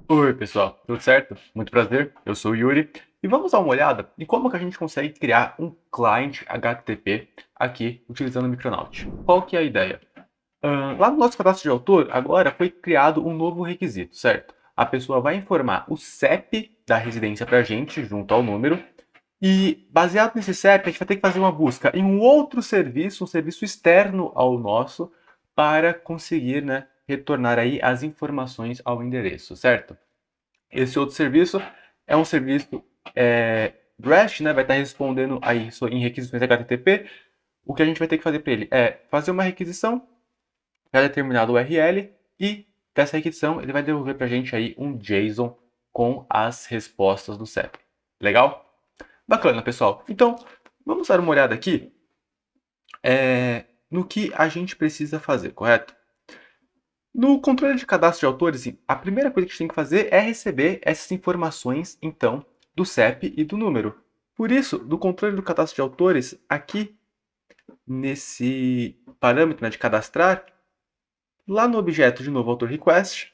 Oi, pessoal, tudo certo? Muito prazer, eu sou o Yuri e vamos dar uma olhada em como que a gente consegue criar um client HTTP aqui utilizando o Micronaut. Qual que é a ideia? Lá no nosso cadastro de autor, agora foi criado um novo requisito, certo? A pessoa vai informar o CEP da residência para a gente, junto ao número, e baseado nesse CEP, a gente vai ter que fazer uma busca em um outro serviço, um serviço externo ao nosso, para conseguir, né, retornar aí as informações ao endereço, certo? Esse outro serviço é um serviço REST, né, vai estar respondendo a isso em requisições HTTP. O que a gente vai ter que fazer para ele é fazer uma requisição para determinado URL e dessa requisição ele vai devolver para a gente aí um JSON com as respostas do CEP. Legal? Bacana, pessoal. Então, vamos dar uma olhada aqui no que a gente precisa fazer, correto? No controle de cadastro de autores, a primeira coisa que a gente tem que fazer é receber essas informações, então, do CEP e do número. Por isso, do controle do cadastro de autores, aqui nesse parâmetro, né, de cadastrar, lá no objeto de novo author request,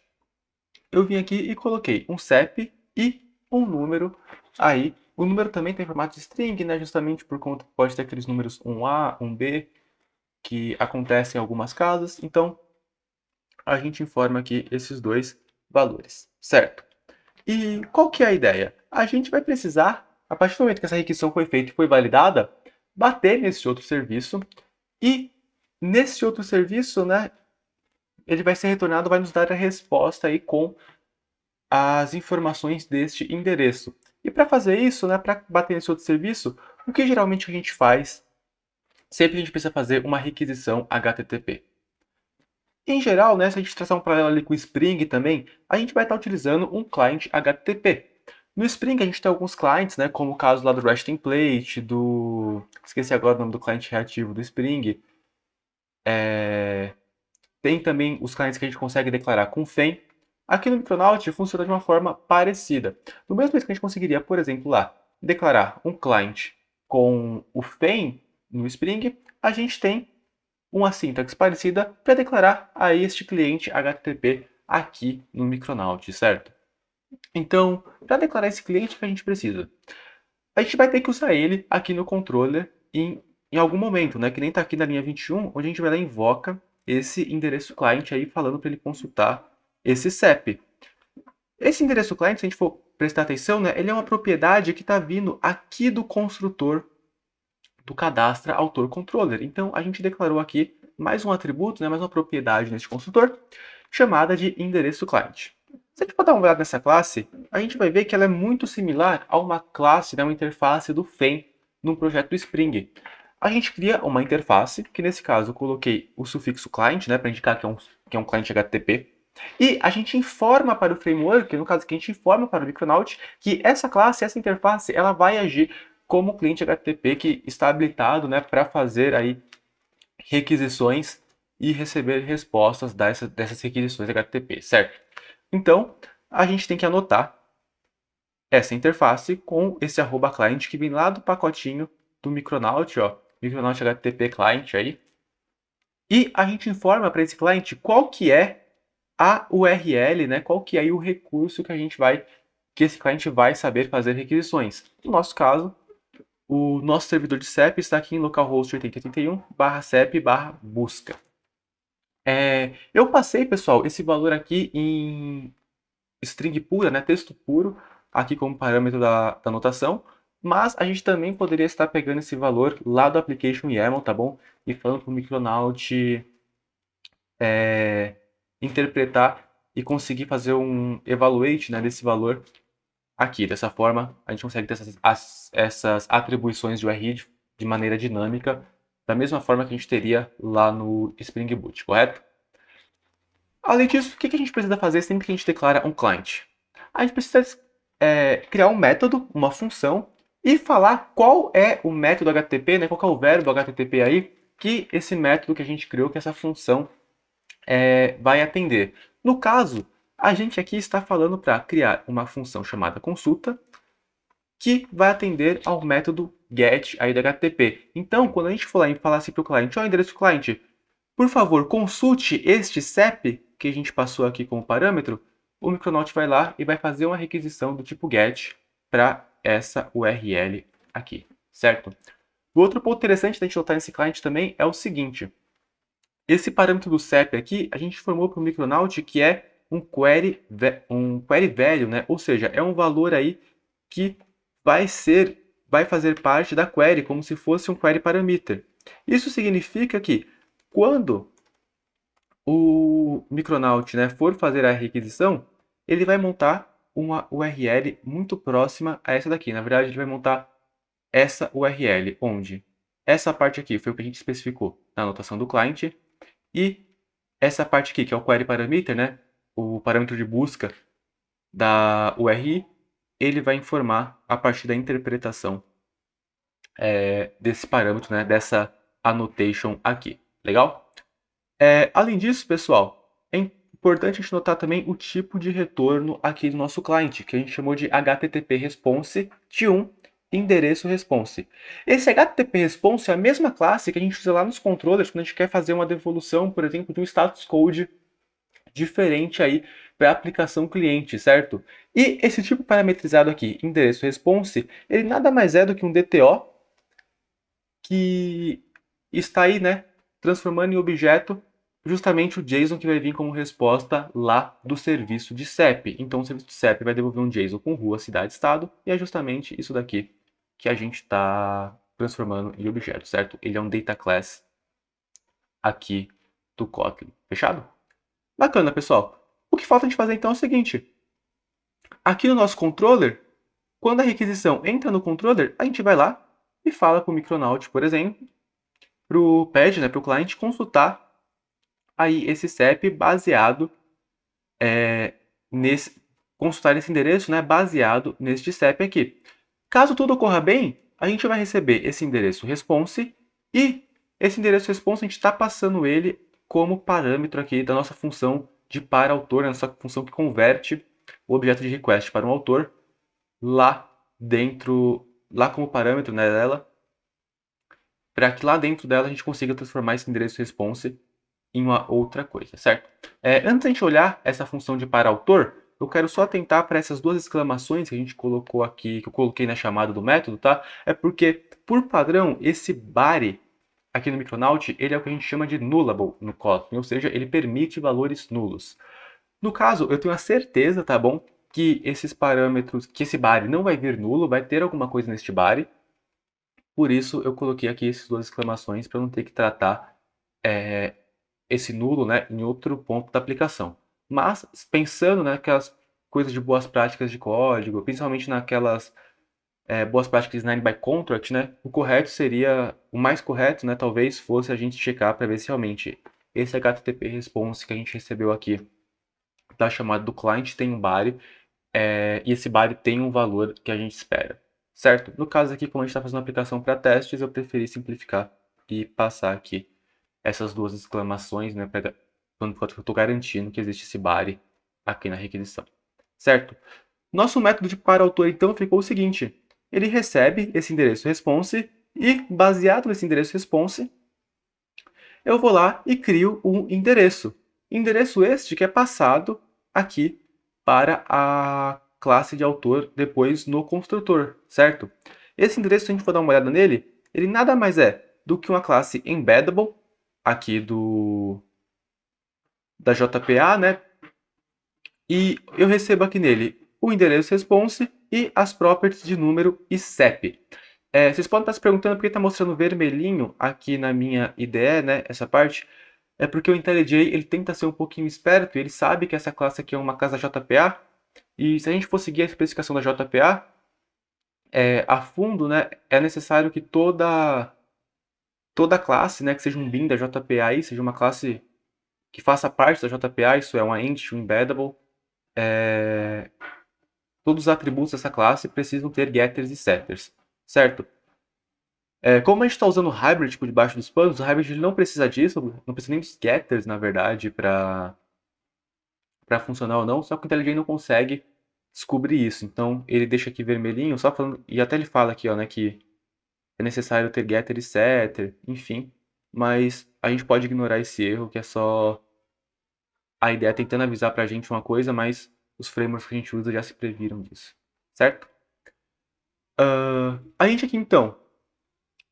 eu vim aqui e coloquei um CEP e um número aí. O número também tem formato de string, né, justamente por conta que pode ter aqueles números 1A, 1B, que acontecem em algumas casas. Então, a gente informa aqui esses dois valores, certo? E qual que é a ideia? A gente vai precisar, a partir do momento que essa requisição foi feita e foi validada, bater nesse outro serviço e nesse outro serviço, né, ele vai ser retornado, vai nos dar a resposta aí com as informações deste endereço. E para fazer isso, né, para bater nesse outro serviço, o que geralmente a gente faz sempre que a gente precisa fazer uma requisição HTTP? Em geral, né, se a gente traçar um paralelo ali com o Spring também, a gente vai estar utilizando um client HTTP. No Spring a gente tem alguns clients, né, como o caso lá do REST Template, esqueci agora o nome do cliente reativo do Spring. Tem também os clients que a gente consegue declarar com FEM. Aqui no Micronaut funciona de uma forma parecida. Do mesmo jeito que a gente conseguiria, por exemplo, lá, declarar um client com o FEM no Spring, a gente tem uma sintaxe parecida para declarar a este cliente HTTP aqui no Micronaut, certo? Então, para declarar esse cliente, o que a gente precisa? A gente vai ter que usar ele aqui no controller em algum momento, né? Que nem está aqui na linha 21, onde a gente vai lá e invoca esse endereço client aí falando para ele consultar esse CEP. Esse endereço client, se a gente for prestar atenção, né, ele é uma propriedade que está vindo aqui do construtor do cadastra autor controller. Então a gente declarou aqui mais um atributo, né, mais uma propriedade nesse construtor, chamada de endereço client. Se a gente for dar uma olhada nessa classe, a gente vai ver que ela é muito similar a uma classe, né, uma interface do FEM num projeto do Spring. A gente cria uma interface, que nesse caso eu coloquei o sufixo client, né, para indicar que é um cliente HTTP, e a gente informa para o framework, no caso aqui a gente informa para o Micronaut, que essa classe, essa interface, ela vai agir como cliente HTTP que está habilitado, né, para fazer aí requisições e receber respostas dessas requisições HTTP, certo? Então, a gente tem que anotar essa interface com esse @client que vem lá do pacotinho do Micronaut, ó, Micronaut HTTP client aí. E a gente informa para esse cliente qual que é a URL, né? Qual que é aí o recurso que esse cliente vai saber fazer requisições. No nosso caso, o nosso servidor de CEP está aqui em localhost 8081/CEP/busca. Eu passei, pessoal, esse valor aqui em string pura, né, texto puro, aqui como parâmetro da anotação, mas a gente também poderia estar pegando esse valor lá do application YAML, tá bom? E falando para o Micronaut interpretar e conseguir fazer um evaluate, né, desse valor aqui. Dessa forma, a gente consegue ter essas atribuições de URI de maneira dinâmica, da mesma forma que a gente teria lá no Spring Boot, correto? Além disso, o que a gente precisa fazer sempre que a gente declara um client? A gente precisa criar um método, uma função, e falar qual é o método HTTP, né, qual é o verbo HTTP aí, que esse método que a gente criou, que essa função vai atender. No caso, a gente aqui está falando para criar uma função chamada consulta, que vai atender ao método get aí do HTTP. Então, quando a gente for lá e falar assim para o cliente, ó, endereço cliente, por favor, consulte este CEP que a gente passou aqui como parâmetro, o Micronaut vai lá e vai fazer uma requisição do tipo GET para essa URL aqui, certo? O outro ponto interessante da gente notar nesse client também é o seguinte. Esse parâmetro do CEP aqui, a gente formou para o Micronaut que é um query value, né? Ou seja, é um valor aí que vai fazer parte da query, como se fosse um query parameter. Isso significa que quando o Micronaut, né, for fazer a requisição, ele vai montar uma URL muito próxima a essa daqui. Na verdade, ele vai montar essa URL, onde essa parte aqui foi o que a gente especificou na anotação do client, e essa parte aqui, que é o query parameter, né, o parâmetro de busca da URI, ele vai informar a partir da interpretação desse parâmetro, né, dessa annotation aqui. Legal? Além disso, pessoal, é importante a gente notar também o tipo de retorno aqui do nosso cliente, que a gente chamou de HTTP Response T1 endereço response. Esse HTTP Response é a mesma classe que a gente usa lá nos controllers quando a gente quer fazer uma devolução, por exemplo, de um status code diferente aí para a aplicação cliente, certo? E esse tipo parametrizado aqui, endereço response, ele nada mais é do que um DTO que está aí, né, transformando em objeto justamente o JSON que vai vir como resposta lá do serviço de CEP. Então o serviço de CEP vai devolver um JSON com rua, cidade, estado, e é justamente isso daqui que a gente está transformando em objeto, certo? Ele é um data class aqui do Kotlin. Fechado? Bacana, pessoal. O que falta a gente fazer então é o seguinte. Aqui no nosso controller, quando a requisição entra no controller, a gente vai lá e fala para o Micronaut, por exemplo, pede, né, para o cliente consultar aí esse CEP baseado consultar esse endereço, né, baseado neste CEP aqui. Caso tudo ocorra bem, a gente vai receber esse endereço response e esse endereço response a gente está passando ele como parâmetro aqui da nossa função de para autor, nossa função que converte o objeto de request para um autor lá dentro, lá como parâmetro, né, dela, para que lá dentro dela a gente consiga transformar esse endereço response em uma outra coisa, certo? Antes de a gente olhar essa função de para autor, eu quero só atentar para essas duas exclamações que a gente colocou aqui, que eu coloquei na chamada do método, tá? É porque, por padrão, esse body aqui no Micronaut, ele é o que a gente chama de nullable no Kotlin, ou seja, ele permite valores nulos. No caso, eu tenho a certeza, tá bom, que esses parâmetros, que esse body não vai vir nulo, vai ter alguma coisa neste body. Por isso, eu coloquei aqui essas duas exclamações para não ter que tratar esse nulo, né, em outro ponto da aplicação. Mas, pensando naquelas coisas de boas práticas de código, principalmente naquelas boas práticas de Design by Contract, né, o mais correto, né, talvez fosse a gente checar para ver se realmente esse HTTP response que a gente recebeu aqui da chamada do client tem um body, e esse body tem um valor que a gente espera, certo? No caso aqui, como a gente está fazendo uma aplicação para testes, eu preferi simplificar e passar aqui essas duas exclamações, né, quando eu estou garantindo que existe esse body aqui na requisição, certo? Nosso método de para autor, então, ficou o seguinte. Ele recebe esse endereço response e, baseado nesse endereço response, eu vou lá e crio um endereço. Endereço este que é passado aqui para a classe de autor depois no construtor, certo? Esse endereço, se a gente for dar uma olhada nele, ele nada mais é do que uma classe embeddable aqui da JPA, né? E eu recebo aqui nele o endereço response e as properties de número e CEP. Vocês podem estar se perguntando por que está mostrando vermelhinho aqui na minha IDE, né, essa parte. É porque o IntelliJ ele tenta ser um pouquinho esperto, ele sabe que essa classe aqui é uma classe da JPA, e se a gente for seguir a especificação da JPA, a fundo, né, é necessário que toda classe, né, que seja um bin da JPA aí, seja uma classe que faça parte da JPA, isso é uma entity, um embeddable, todos os atributos dessa classe precisam ter getters e setters, certo? Como a gente está usando o Hybrid por debaixo dos panos, o Hybrid ele não precisa disso, não precisa nem dos getters, na verdade, para funcionar ou não, só que o IntelliJ não consegue descobrir isso. Então, ele deixa aqui vermelhinho, só falando, e até ele fala aqui, ó, né, que é necessário ter getter e setter, enfim, mas a gente pode ignorar esse erro, que é só a ideia tentando avisar pra gente uma coisa, mas os frameworks que a gente usa já se previram disso, certo? A gente aqui, então,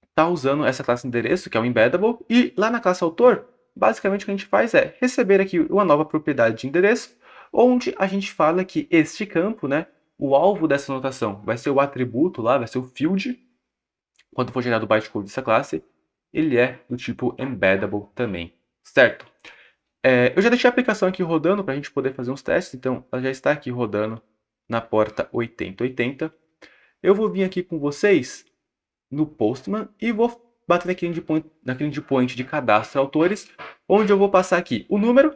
está usando essa classe endereço, que é o embeddable, e lá na classe autor, basicamente o que a gente faz é receber aqui uma nova propriedade de endereço, onde a gente fala que este campo, né, o alvo dessa notação vai ser o atributo lá, vai ser o field, quando for gerado o bytecode dessa classe, ele é do tipo embeddable também, certo? Eu já deixei a aplicação aqui rodando para a gente poder fazer uns testes, então ela já está aqui rodando na porta 8080. Eu vou vir aqui com vocês no Postman e vou bater naquele endpoint de cadastro autores, onde eu vou passar aqui o número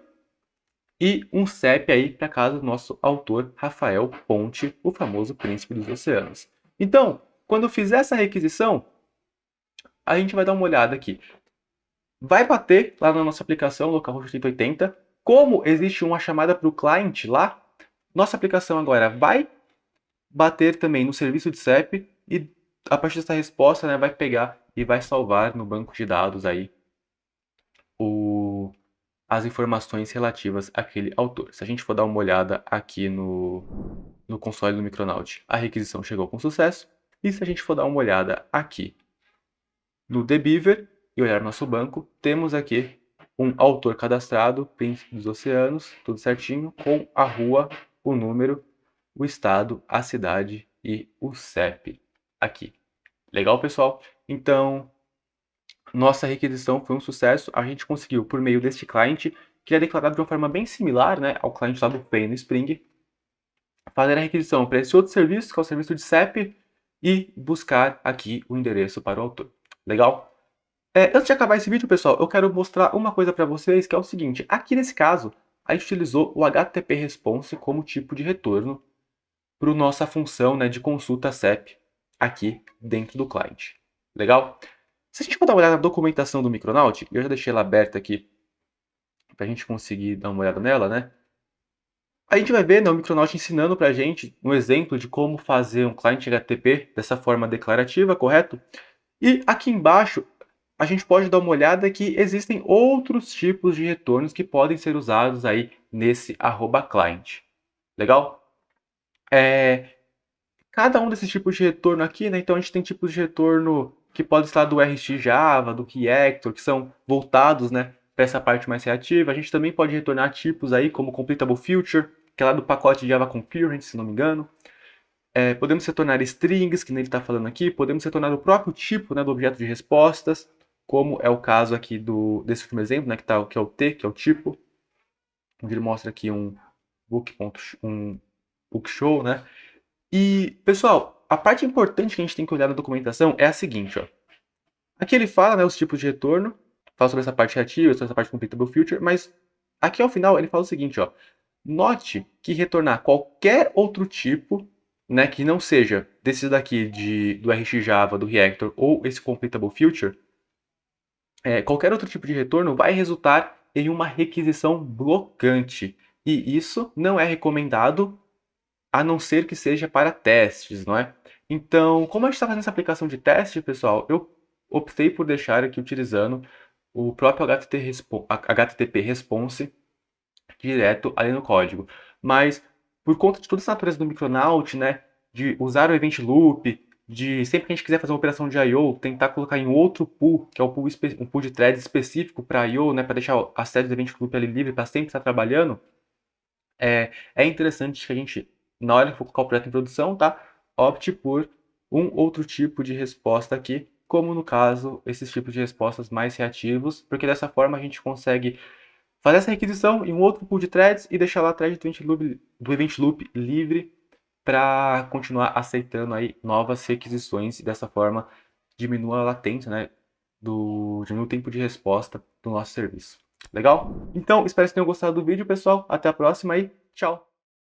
e um CEP aí para caso do nosso autor Rafael Ponte, o famoso príncipe dos oceanos. Então, quando eu fizer essa requisição, a gente vai dar uma olhada aqui. Vai bater lá na nossa aplicação localhost 8080. Como existe uma chamada para o client lá, nossa aplicação agora vai bater também no serviço de CEP e a partir dessa resposta, né, vai pegar e vai salvar no banco de dados aí as informações relativas àquele autor. Se a gente for dar uma olhada aqui no console do Micronaut, a requisição chegou com sucesso. E se a gente for dar uma olhada aqui no Debeaver e olhar no nosso banco, temos aqui um autor cadastrado, Príncipe dos Oceanos, tudo certinho, com a rua, o número, o estado, a cidade e o CEP aqui. Legal, pessoal? Então, nossa requisição foi um sucesso. A gente conseguiu, por meio deste client, que é declarado de uma forma bem similar, né, ao client lá do Pain no Spring, fazer a requisição para esse outro serviço, que é o serviço de CEP, e buscar aqui o endereço para o autor. Legal? Antes de acabar esse vídeo, pessoal, eu quero mostrar uma coisa para vocês, que é o seguinte. Aqui nesse caso, a gente utilizou o HTTP Response como tipo de retorno para nossa função, né, de consulta CEP aqui dentro do client. Legal? Se a gente for dar uma olhada na documentação do Micronaut, eu já deixei ela aberta aqui para a gente conseguir dar uma olhada nela, né? A gente vai ver, né, o Micronaut ensinando para a gente um exemplo de como fazer um client HTTP dessa forma declarativa, correto? E aqui embaixo a gente pode dar uma olhada que existem outros tipos de retornos que podem ser usados aí nesse @client. Legal? Cada um desses tipos de retorno aqui, né? Então a gente tem tipos de retorno que podem estar do RX Java, do Reactor, que são voltados, né, para essa parte mais reativa. A gente também pode retornar tipos aí como Completable Future, que é lá do pacote Java Concurrent, se não me engano. Podemos retornar strings, que nem ele está falando aqui. Podemos retornar o próprio tipo, né, do objeto de respostas, como é o caso aqui desse último exemplo, né, que é o T, que é o tipo, onde ele mostra aqui um book.show, né? E, pessoal, a parte importante que a gente tem que olhar na documentação é a seguinte, ó. Aqui ele fala, né, os tipos de retorno, fala sobre essa parte reativa, sobre essa parte completable future, mas aqui ao final ele fala o seguinte, ó. Note que retornar qualquer outro tipo, né, que não seja desses daqui do RxJava, do Reactor ou esse completable future, qualquer outro tipo de retorno vai resultar em uma requisição blocante. E isso não é recomendado a não ser que seja para testes, não é? Então, como a gente está fazendo essa aplicação de teste, pessoal, eu optei por deixar aqui utilizando o próprio HTTP Response direto ali no código. Mas, por conta de toda essa natureza do Micronaut, né, de usar o Event Loop, de sempre que a gente quiser fazer uma operação de I/O, tentar colocar em outro pool, que é um pool de threads específico para I/O, né, para deixar a sede do Event Loop ali livre para sempre estar trabalhando, é interessante que a gente, na hora que for colocar o projeto em produção, tá, opte por um outro tipo de resposta aqui, como no caso, esses tipos de respostas mais reativos, porque dessa forma a gente consegue fazer essa requisição em um outro pool de threads e deixar lá a thread do event loop livre para continuar aceitando aí novas requisições e dessa forma diminua a latência, né, diminui o tempo de resposta do nosso serviço. Legal? Então, espero que vocês tenham gostado do vídeo, pessoal. Até a próxima e tchau!